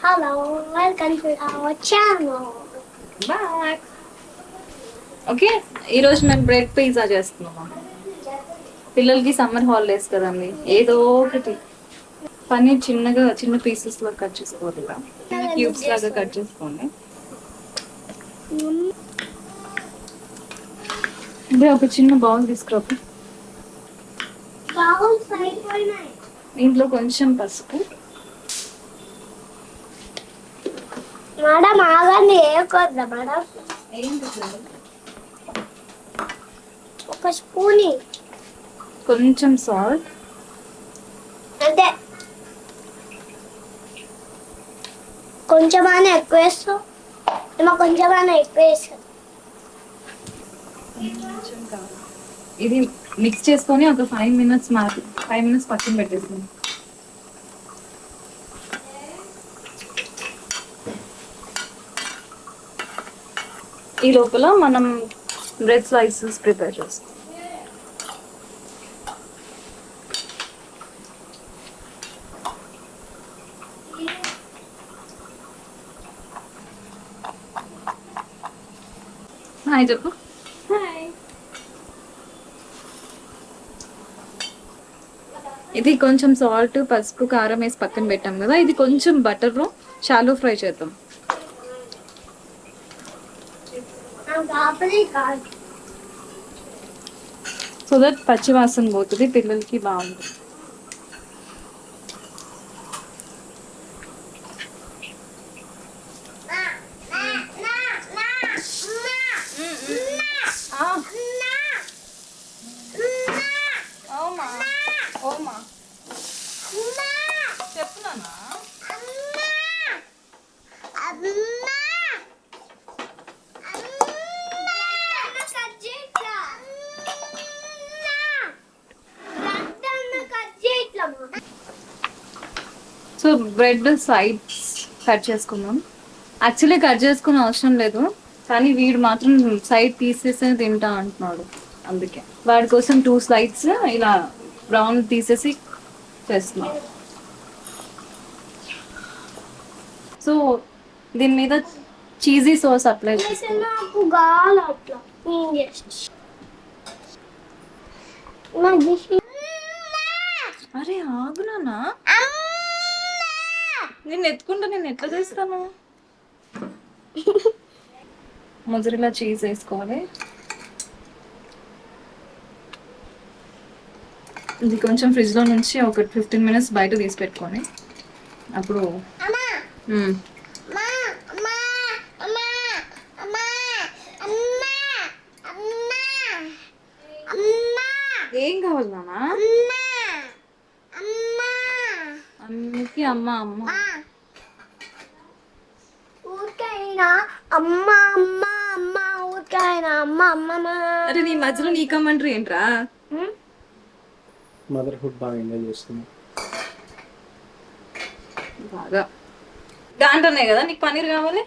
Hello, welcome to our channel. Back. Okay, ఈరోజు మేము bread pizza చేస్తున్నాము. పిల్లలకి సమ్మర్ హాలిడేస్ కదండి, ఏదో ఒకటి పన్నీర్ చిన్న పీసెస్ లో కట్ చేసుకోవాలి, ఇలా చిన్న క్యూబ్స్ లాగా కట్ చేసుకోండి. అంటే ఒక చిన్న బౌల్ తీసుకురాపు. దీంట్లో కొంచెం పసుపు, మేడం ఆగండి, వేయకూడదా మేడం? ఒక స్పూన్, కొంచెం సాల్ట్, అంటే కొంచెమైనా ఎక్కువ వేస్తాం, కొంచెమైనా ఎక్కువ వేస్తాం. ఇది మిక్స్ చేసుకొని ఒక 5 మినిట్స్ పక్కన పెట్టేస్తాం. ఈ లోపల మనం బ్రెడ్ స్లైసెస్ ప్రిపేర్ చేస్తాం. హాయ్ చెప్పు. ఇది కొంచెం సాల్ట్, పసుపు, కారం వేసి పక్కన పెట్టాం కదా, ఇది కొంచెం బటర్లో షాలో ఫ్రై చేద్దాం. సో దట్ పచ్చి వాసన పోతుంది, పిల్లలకి బాగుంటుంది. చెప్తున్నానా? సో బ్రెడ్ సైడ్స్ కట్ చేసుకుందాం. యాక్చువల్లీ కట్ చేసుకునే అవసరం లేదు, కానీ వీడు మాత్రం సైడ్ తీసేసి తింటా అంటున్నాడు. అందుకే వాడి కోసం 2 స్లైడ్స్ ఇలా బ్రౌన్ తీసేసి చేస్తున్నాం. సో దీని మీద చీజీ సాస్ అప్లై అరే ఆగునా, నేను ఎత్తుకుంటా, నేను ఎట్లా చేస్తాను? మొజరెల్లా చీజ్ వేసుకోవాలి. ఇది కొంచెం ఫ్రిడ్జ్ లో నుంచి ఒక 15 మినిట్స్ బయట తీసి పెట్టుకొని అప్పుడు ఏం కావాలి నాన్న? అమ్మకి అమ్మ ఊరికైనా అమ్మ అమ్మ అమ్మ, ఊరికైనా అమ్మ అమ్మ. అరే నీ మధ్యలో నీ కమెంటరీ ఏంట్రా? మదర్హుడ్ బాగా ఎంజాయ్ చేస్తున్నా. బాగా దాంట్లోనే కదా నీకు పన్నీర్ కావాలి.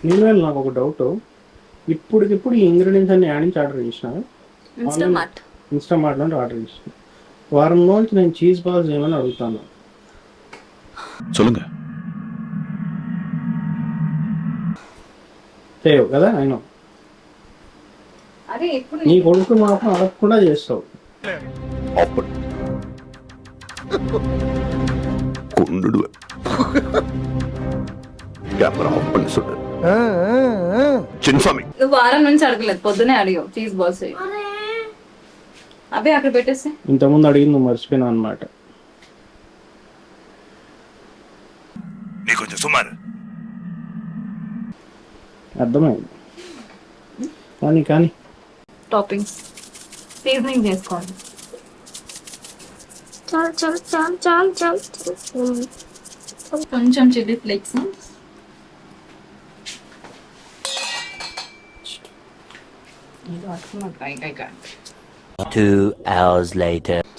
నేను నాకు ఒక డౌట్, ఇప్పటికిప్పుడు ఈ ఇంగ్రీడియంట్స్ అన్ని యాడ్ నుంచి ఆర్డర్ చేసిన, ఇన్స్టామార్ట్ నుండి ఆర్డర్ చేసిన. వారం నుంచి నేను చీజ్ బాల్స్ ఏమని అడుగుతాను. చేయవు కదా ఆయన, నీ కొడుకు మాత్రం అడగకుండా చేస్తావు. నువ్వు వారం నుంచి అడగలేదు, పొద్దునే అడిగావు చీజ్ బాల్స్. అవే అక్కడ పెట్టేసి ఇంతకుముందు అడిగింది నువ్వు మర్చిపోయినా అనమాట. అర్థమైంది, కానీ టాపింగ్స్ సీజనింగ్ చేసుకోండి. కొంచెం చిల్లీ ఫ్లేక్స్,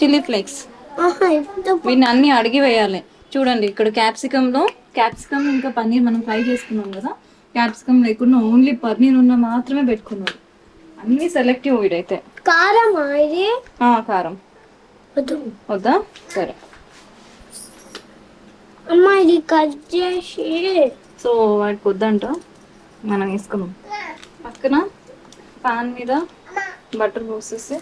చిల్లీ ఫ్లేక్స్ వీటిని అన్ని అడిగి వేయాలి. చూడండి ఇక్కడ క్యాప్సికమ్ ఇంకా పన్నీర్ మనం ఫ్రై చేసుకున్నాం కదా, క్యాప్సికమ్ లేకుండా ఓన్లీ పన్నీర్ ఉన్న మాత్రమే పెట్టుకున్నాడు. అన్ని సెలెక్టివ్ వీడైతే. కారం కారం వద్దా? సరే అమ్మ ఇది కట్ చేసి సో వాటికి వద్దంట, మనం వేసుకున్నాం. పక్కన పాన్ మీద బటర్ పోసేసి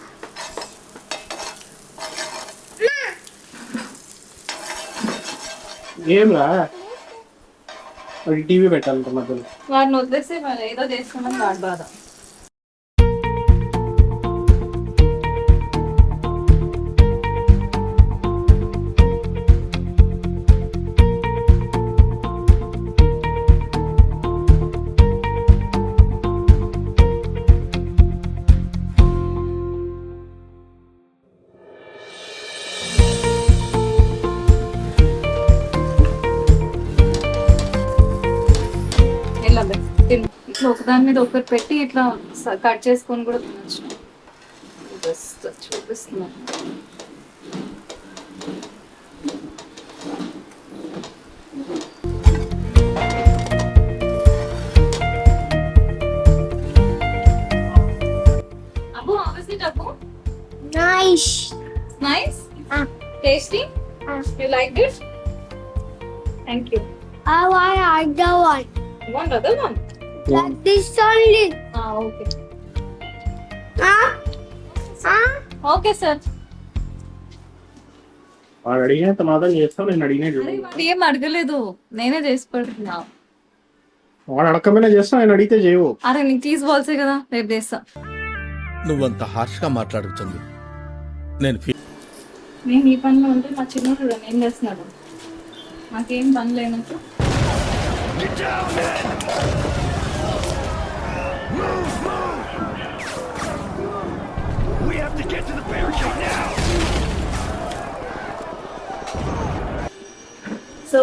ఏం రా అది టీవీ పెట్టాలంట మధ్యలో. వాడిని వదిలేసి మరి ఏదో చేసుకున్నాం వాడి బాధ. ఇట్లా ఒకదాని మీద ఒకటి పెట్టి ఇట్లా కట్ చేసుకొని కూడా తినచ్చు. జస్ట్ చూపిస్తున్నాను. అబ్బు ఆబ్వియస్లీ అబ్బు nice nice tasty. You liked it? Thank you. I want other one. You want other one? Like this only. Okay. Ah? Okay, sir. వాడు అడిగినంత మాత్రం చేస్తావు, నేను అడిగినట్టు అరే వాడు ఏం అడగలేదు, నేనే చేసి పెడుతున్నా. వాడు అడగకపోయినా చేస్తావు, నేను అడిగితే చేయవు. అరే నీకు తీసుకోవాల్సే కదా, రేపు చేస్తా. నువ్వంత హార్ష్ గా మాట్లాడుతుంది నేను ఈ పనిలో ఉంటే మా చిన్నోడు ఏం చేస్తున్నాడు, నాకేం పని లేనట్టు. సో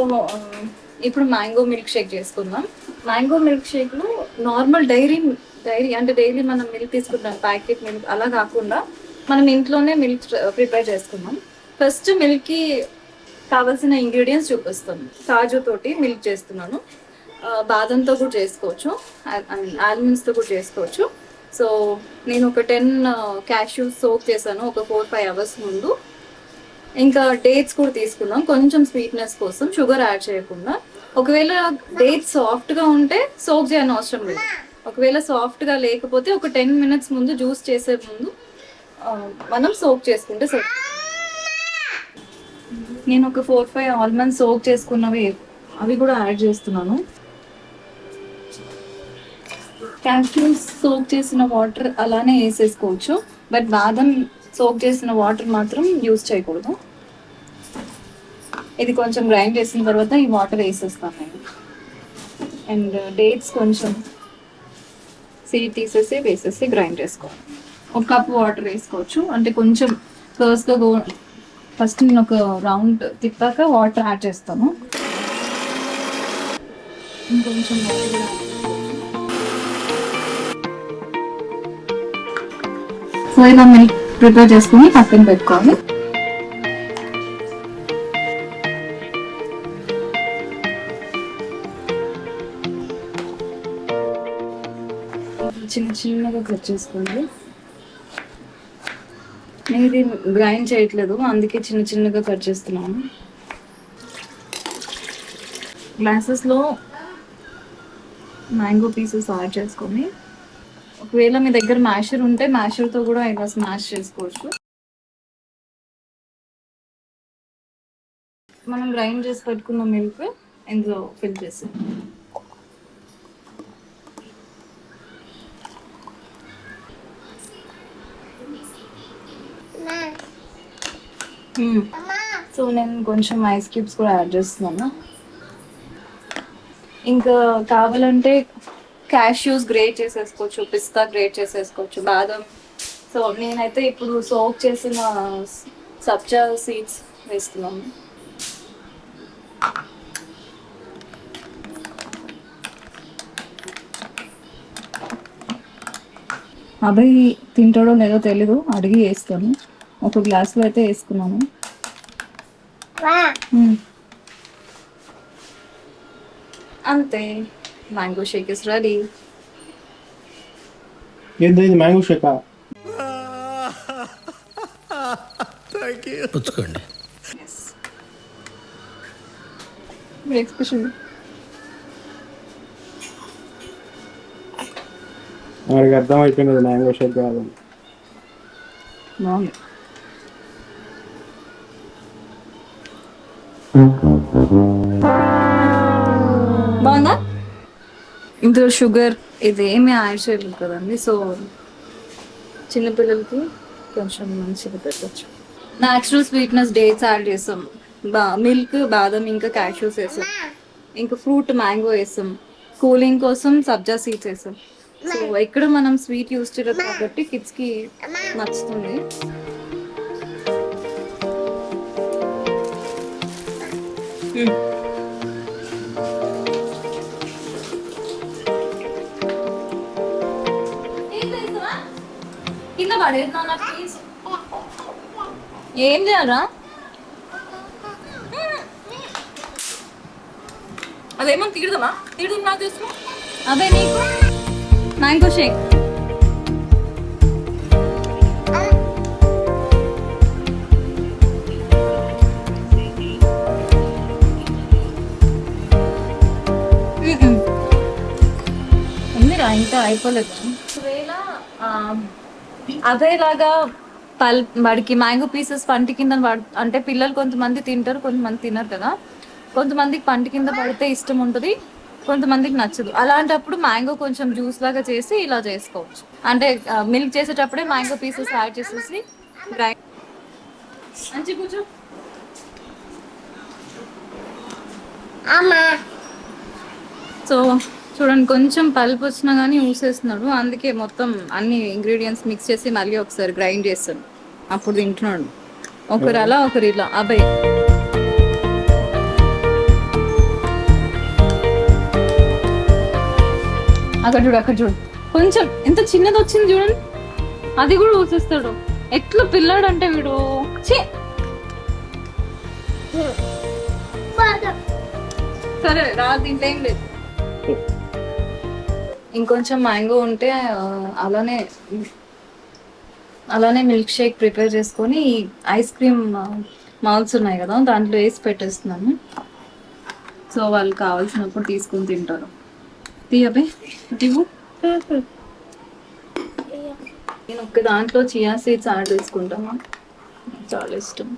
ఇప్పుడు మ్యాంగో మిల్క్ షేక్ చేసుకుందాం. మ్యాంగో మిల్క్ షేక్లో నార్మల్ డైరీ అంటే డైలీ మనం మిల్క్ తీసుకుంటాం, ప్యాకెట్ మిల్క్ అలా కాకుండా మనం ఇంట్లోనే మిల్క్ ప్రిపేర్ చేసుకుందాం. ఫస్ట్ మిల్క్కి కావాల్సిన ఇంగ్రీడియంట్స్ చూపిస్తాను. కాజు తోటి మిల్క్ చేస్తున్నాను, బాదంతో కూడా చేసుకోవచ్చు, ఆల్మండ్స్తో కూడా చేసుకోవచ్చు. సో నేను ఒక 10 క్యాష్యూస్ సోక్ చేశాను ఒక 4-5 అవర్స్ ముందు. ఇంకా డేట్స్ కూడా తీసుకున్నాం కొంచెం స్వీట్నెస్ కోసం, షుగర్ యాడ్ చేయకుండా. ఒకవేళ డేట్స్ సాఫ్ట్గా ఉంటే సోక్ చేయని అవసరం లేదు. ఒకవేళ సాఫ్ట్గా లేకపోతే ఒక 10 మినిట్స్ ముందు జ్యూస్ చేసే ముందు మనం సోక్ చేసుకుంటే సరే. నేను ఒక 4-5 ఆల్మండ్స్ సోక్ చేసుకున్నవి అవి కూడా యాడ్ చేస్తున్నాను. క్యాష్యూస్ సోక్ చేసిన వాటర్ అలానే వేసేసుకోవచ్చు, బట్ బాదం సోక్ చేసిన వాటర్ మాత్రం యూజ్ చేయకూడదు. ఇది కొంచెం గ్రైండ్ చేసిన తర్వాత ఈ వాటర్ వేసేస్తాను నేను. అండ్ డేట్స్ కొంచెం సీడ్ తీసేసి వేసేసి గ్రైండ్ చేసుకోవాలి. 1 కప్ వాటర్ వేసుకోవచ్చు, అంటే కొంచెం ఫస్ట్గా ఫస్ట్ నేను ఒక రౌండ్ తిప్పాక వాటర్ యాడ్ చేస్తాను. ఇంకొంచెం వాటర్ కూడా సో ఇలా మిల్క్ ప్రిపేర్ చేసుకుని పక్కన పెట్టుకోవాలి. చిన్న చిన్నగా కట్ చేసుకోండి. నేను ఇది గ్రైండ్ చేయట్లేదు, అందుకే చిన్న చిన్నగా కట్ చేస్తున్నాను. గ్లాసెస్లో మ్యాంగో పీసెస్ యాడ్ చేసుకొని, ఒకవేళ మీ దగ్గర మ్యాషర్ ఉంటే మ్యాషర్తో కూడా ఇలా స్మాష్ చేసుకోవచ్చు. మనం గ్రైండ్ చేసి పెట్టుకున్న మిల్క్ ఇందులో ఫిల్ చేసి సో నేను కొంచెం ఐస్ క్యూబ్స్ కూడా యాడ్ చేస్తున్నాను. ఇంకా కావాలంటే క్యాష్యూస్ గ్రేట్ చేసేసుకోవచ్చు, పిస్తా గ్రేట్ చేసేసుకోవచ్చు, బాదం. సో నేనైతే ఇప్పుడు సోక్ చేసిన సబ్జా సీడ్స్ వేస్తున్నాను. అబ్బాయి తింటాడో లేదో తెలీదు, అడిగి వేస్తాను. ఒక గ్లాస్లో అయితే వేసుకున్నాను. అంతే, మ్యాంగో షేక్ ఇస్ రెడీ. ఏంది ఇది మ్యాంగో షేకా? పుచ్చుకోండి. ఎక్స్ప్రెషన్ వాడికి అర్థం అయిపోయినది మ్యాంగో షేక్ కాదని. బాగుంది. బాగుందా? ఇందులో షుగర్ ఇది ఏమి యాడ్ చేయలేదు కదండి, సో చిన్నపిల్లలకి కొంచెం మంచిగా పెట్టచ్చు. న్యాచురల్ స్వీట్నెస్ డేట్స్ యాడ్ చేస్తాం, మిల్క్ బాదం ఇంకా క్యాష్యూస్ వేసాం, ఇంకా ఫ్రూట్ మ్యాంగో వేసాం, కూలింగ్ కోసం సబ్జా సీడ్స్ వేసాం. సో ఇక్కడ మనం స్వీట్ యూస్ చేయలేదు కాబట్టి కిడ్స్కి నచ్చుతుంది. కింద పడేది నాన్న ప్లీజ్. ఏం చేయాలా? అదేమో తీడదామా? తీడదాం నాకు తెలుసు. అదే నీకు మ్యాంగో షేక్. ఉందిరా ఇంకా అయిపోలేదు. ఒకవేళ అదేలాగా వాడికి మ్యాంగో పీసెస్ పంటి కింద అంటే పిల్లలు కొంతమంది తింటారు, కొంతమంది తినరు కదా. కొంతమందికి పంటి కింద పడితే ఇష్టం ఉంటుంది, కొంతమందికి నచ్చదు. అలాంటప్పుడు మ్యాంగో కొంచెం జ్యూస్ లాగా చేసి ఇలా చేసుకోవచ్చు. అంటే మిల్క్ చేసేటప్పుడే మ్యాంగో పీసెస్ యాడ్ చేసేసి గ్రైండ్. మంచి కూర్చో. సో చూడండి, కొంచెం పల్పు వచ్చినా కానీ ఊసేస్తున్నాడు. అందుకే మొత్తం అన్ని ఇంగ్రీడియంట్స్ మిక్స్ చేసి మళ్ళీ ఒకసారి గ్రైండ్ చేస్తాను, అప్పుడు తింటున్నాడు. ఒకరు అలా ఒకరు ఇలా. అబ్బాయి అక్కడ చూడు, అక్కడ చూడు, కొంచెం ఎంత చిన్నది వచ్చింది చూడండి, అది కూడా ఊసేస్తాడు. ఎట్లా పిల్లాడు అంటే వీడు. సరే రా, దీంట్లో ఏం లేదు. ఇంకొంచెం మ్యాంగో ఉంటే అలానే మిల్క్ షేక్ ప్రిపేర్ చేసుకొని ఐస్ క్రీమ్ మౌల్స్ ఉన్నాయి కదా, దాంట్లో వేసి పెట్టేస్తున్నాను. సో వాళ్ళు కావాల్సినప్పుడు తీసుకొని తింటారు. తీయబే తీవు. నేను ఒక్క దాంట్లో చియా సీడ్స్ యాడ్ చేసుకుంటాను, చాలా ఇష్టం.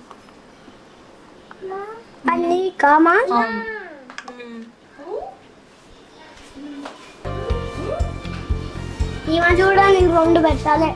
ఈమె చూడండి 2 పెట్టాలి.